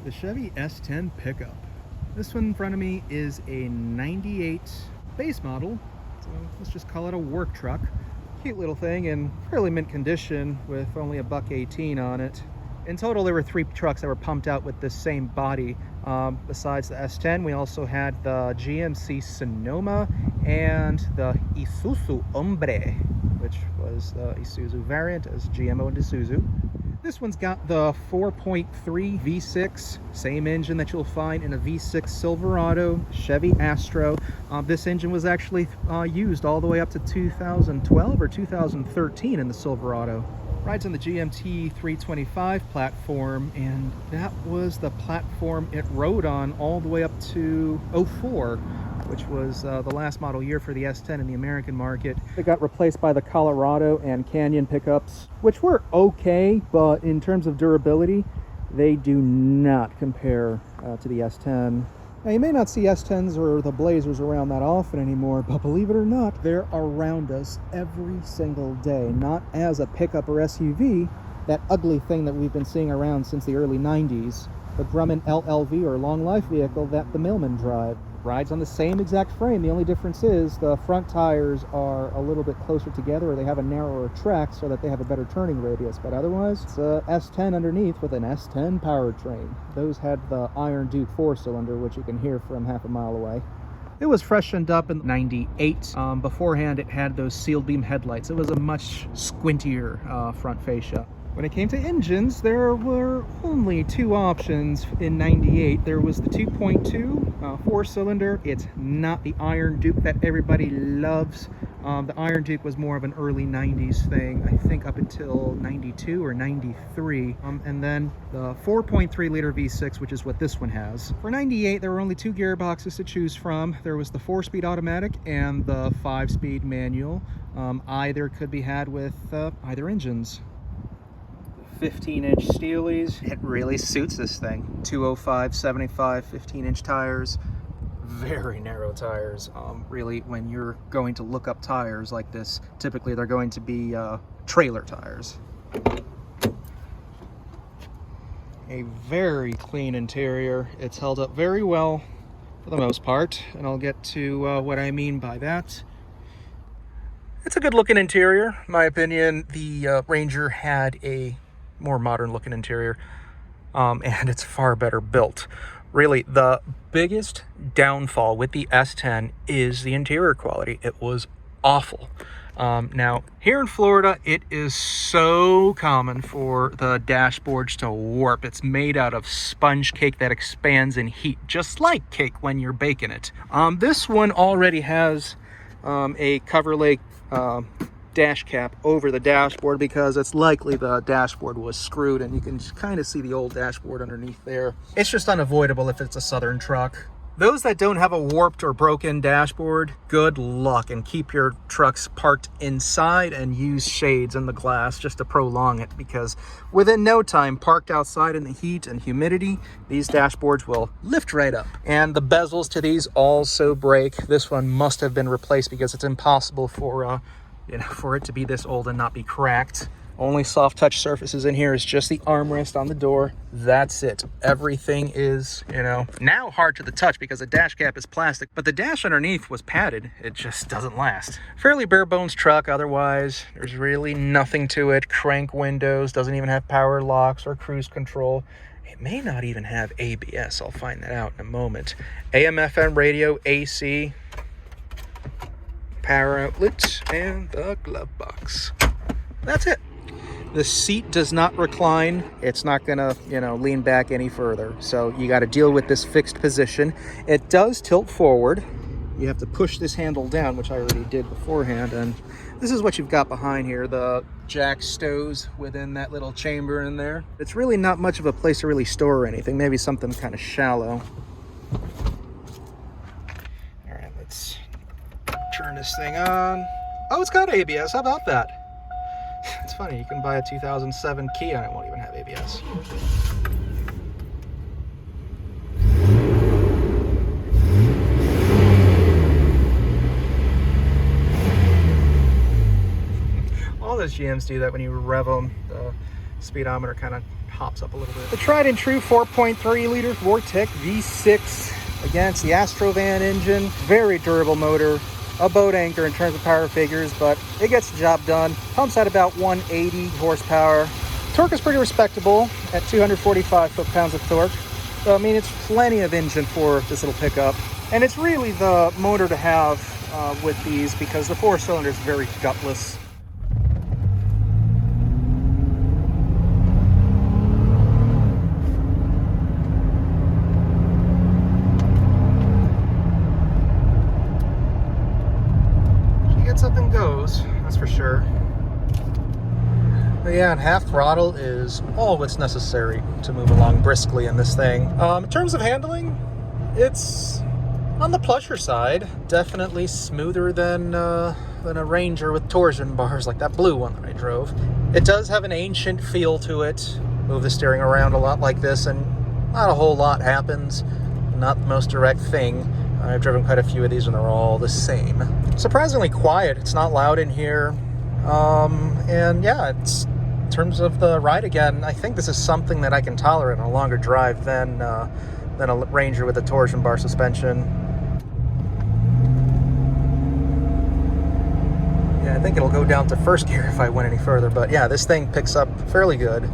The Chevy S-10 pickup. This one in front of me is a 98 base model, so let's just call it a work truck. Cute little thing in fairly mint condition with only $1.18 on it. In total, there were 3 trucks that were pumped out with this same body. Besides the S-10, we also had the GMC Sonoma and the Isuzu Hombre, which was the Isuzu variant as GMO and Isuzu. This one's got the 4.3 V6, same engine that you'll find in a V6 Silverado, Chevy Astro. This engine was actually used all the way up to 2012 or 2013 in the Silverado. Rides on the GMT 325 platform, and that was the platform it rode on all the way up to 04, which was the last model year for the S-10 in the American market. It got replaced by the Colorado and Canyon pickups, which were okay, but in terms of durability, they do not compare to the S-10. Now, you may not see S-10s or the Blazers around that often anymore, but believe it or not, they're around us every single day. Not as a pickup or SUV, that ugly thing that we've been seeing around since the early 90s, the Grumman LLV or long life vehicle that the mailmen drive. Rides on the same exact frame. The only difference is the front tires are a little bit closer together, or they have a narrower track so that they have a better turning radius. But otherwise, it's a S-10 underneath with an S-10 powertrain. Those had the Iron Duke 4-cylinder, which you can hear from half a mile away. It was freshened up in '98. Beforehand, it had those sealed beam headlights. It was a much squintier front fascia. When it came to engines, there were only 2 options in '98. There was the 2.2 4-cylinder. It's not the Iron Duke that everybody loves. The Iron Duke was more of an early 90s thing, I think up until 92 or 93. And then the 4.3 liter V6, which is what this one has. For '98, there were only 2 gearboxes to choose from. There was the 4-speed automatic and the 5-speed manual. Either could be had with either engines. 15-inch Steelies. It really suits this thing. 205, 75, 15-inch tires. Very narrow tires. Really, when you're going to look up tires like this, typically they're going to be trailer tires. A very clean interior. It's held up very well for the most part, and I'll get to what I mean by that. It's a good looking interior. In my opinion, the Ranger had a more modern looking interior, and it's far better built. Really, the biggest downfall with the S-10 is the interior quality. It was awful. Now, here in Florida, it is so common for the dashboards to warp. It's made out of sponge cake that expands in heat, just like cake when you're baking it. This one already has a Coverlake dash cap over the dashboard because it's likely the dashboard was screwed, and you can kind of see the old dashboard underneath there. It's just unavoidable if it's a Southern truck. Those that don't have a warped or broken dashboard, good luck, and keep your trucks parked inside and use shades in the glass just to prolong it, because within no time, parked outside in the heat and humidity, these dashboards will lift right up. And the bezels to these also break. This one must have been replaced because it's impossible for for it to be this old and not be cracked. Only soft touch surfaces in here is just the armrest on the door. That's it. Everything is, now hard to the touch because the dash cap is plastic, but the dash underneath was padded. It just doesn't last. Fairly bare bones truck otherwise. There's really nothing to it. Crank windows, doesn't even have power locks or cruise control. It may not even have ABS. I'll find that out in a moment. AM/FM radio, AC, power outlet, and the glove box. That's it. The seat does not recline. It's not gonna, lean back any further. So you got to deal with this fixed position. It does tilt forward. You have to push this handle down, which I already did beforehand. And this is what you've got behind here. The jack stows within that little chamber in there. It's really not much of a place to really store anything. Maybe something kind of shallow. All right, let's turn this thing on. Oh, it's got ABS. How about that? It's funny, you can buy a 2007 Kia and it won't even have ABS. All those GMs do that when you rev them. The speedometer kind of pops up a little bit. The tried and true 4.3 liter Vortec V6. Again, it's the Astrovan engine, very durable motor, a boat anchor in terms of power figures, but it gets the job done. Pumps out about 180 horsepower. Torque is pretty respectable at 245 foot-pounds of torque. So, I mean, it's plenty of engine for this little pickup. And it's really the motor to have with these because the 4-cylinder is very gutless. Up and goes, that's for sure. But yeah, and half throttle is all that's necessary to move along briskly in this thing. In terms of handling, it's on the plusher side. Definitely smoother than a Ranger with torsion bars like that blue one that I drove. It does have an ancient feel to it. Move the steering around a lot like this and not a whole lot happens. Not the most direct thing. I've driven quite a few of these and they're all the same. Surprisingly quiet. It's not loud in here. And yeah, it's, in terms of the ride again, I think this is something that I can tolerate on a longer drive than a Ranger with a torsion bar suspension. Yeah, I think it'll go down to first gear if I went any further, but yeah, this thing picks up fairly good.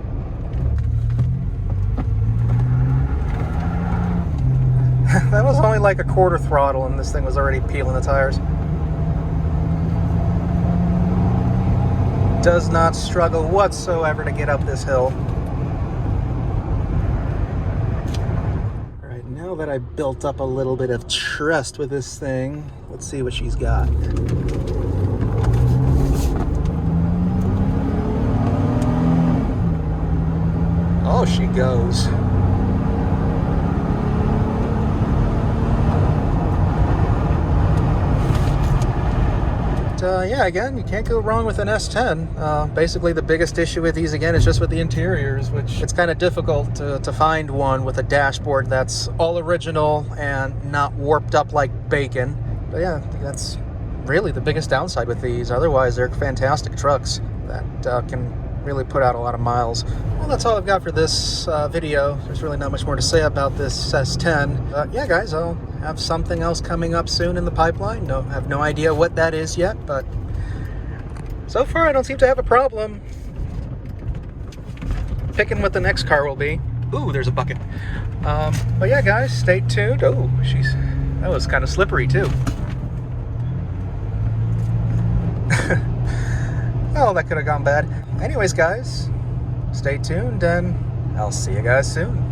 That was only like a quarter throttle and this thing was already peeling the tires. Does not struggle whatsoever to get up this hill. Alright, now that I built up a little bit of trust with this thing, let's see what she's got. Oh, she goes. Yeah, again, you can't go wrong with an S-10. Basically, the biggest issue with these, again, is just with the interiors, which it's kind of difficult to find one with a dashboard that's all original and not warped up like bacon. But yeah, I think that's really the biggest downside with these. Otherwise, they're fantastic trucks that can really put out a lot of miles. Well, that's all I've got for this video. There's really not much more to say about this S-10. Yeah, guys, I'll have something else coming up soon in the pipeline. I have no idea what that is yet, but so far I don't seem to have a problem picking what the next car will be. Ooh, there's a bucket. But yeah, guys, stay tuned. Oh, that was kind of slippery too. Oh, that could have gone bad. Anyways, guys, stay tuned and I'll see you guys soon.